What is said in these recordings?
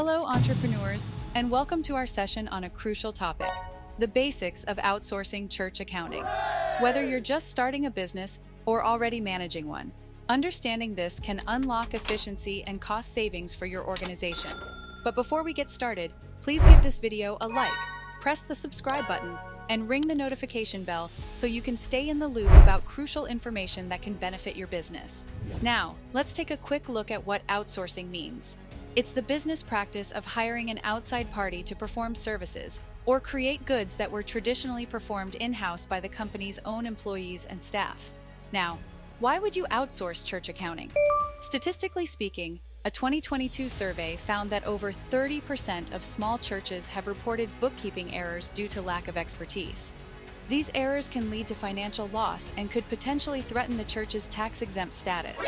Hello, entrepreneurs, and welcome to our session on a crucial topic, the basics of outsourcing church accounting. Whether you're just starting a business or already managing one, understanding this can unlock efficiency and cost savings for your organization. But before we get started, please give this video a like, press the subscribe button, and ring the notification bell so you can stay in the loop about crucial information that can benefit your business. Now, let's take a quick look at what outsourcing means. It's the business practice of hiring an outside party to perform services or create goods that were traditionally performed in-house by the company's own employees and staff. Now, why would you outsource church accounting? Statistically speaking, a 2022 survey found that over 30% of small churches have reported bookkeeping errors due to lack of expertise. These errors can lead to financial loss and could potentially threaten the church's tax-exempt status.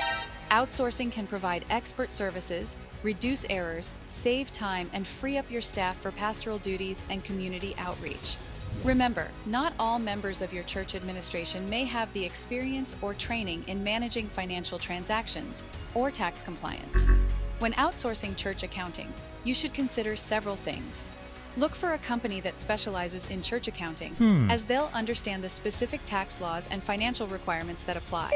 Outsourcing can provide expert services, reduce errors, save time, and free up your staff for pastoral duties and community outreach. Remember, not all members of your church administration may have the experience or training in managing financial transactions or tax compliance. When outsourcing church accounting, you should consider several things. Look for a company that specializes in church accounting, as they'll understand the specific tax laws and financial requirements that apply.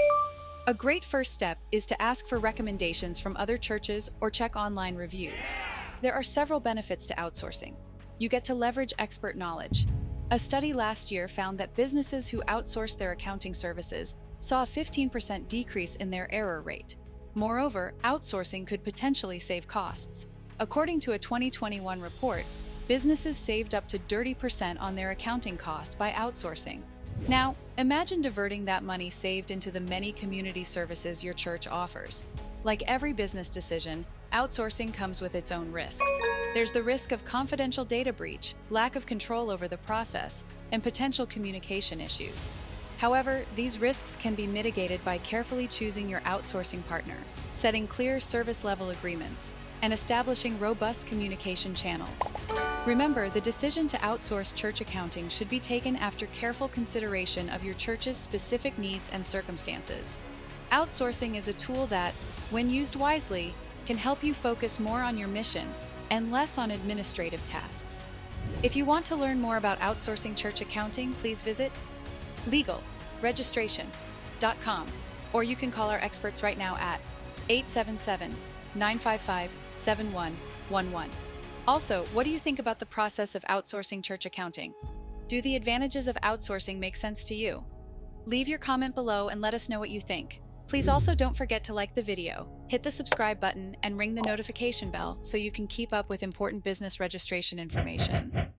A great first step is to ask for recommendations from other churches or check online reviews. There are several benefits to outsourcing. You get to leverage expert knowledge. A study last year found that businesses who outsourced their accounting services saw a 15% decrease in their error rate. Moreover, outsourcing could potentially save costs. According to a 2021 report, businesses saved up to 30% on their accounting costs by outsourcing. Now, imagine diverting that money saved into the many community services your church offers. Like every business decision, outsourcing comes with its own risks. There's the risk of confidential data breach, lack of control over the process, and potential communication issues. However, these risks can be mitigated by carefully choosing your outsourcing partner, setting clear service level agreements, and establishing robust communication channels. Remember, the decision to outsource church accounting should be taken after careful consideration of your church's specific needs and circumstances. Outsourcing is a tool that, when used wisely, can help you focus more on your mission and less on administrative tasks. If you want to learn more about outsourcing church accounting, please visit legalregistration.com, or you can call our experts right now at 877-955-7111. Also, what do you think about the process of outsourcing church accounting? Do the advantages of outsourcing make sense to you? Leave your comment below and let us know what you think. Please also don't forget to like the video, hit the subscribe button, and ring the notification bell so you can keep up with important business registration information.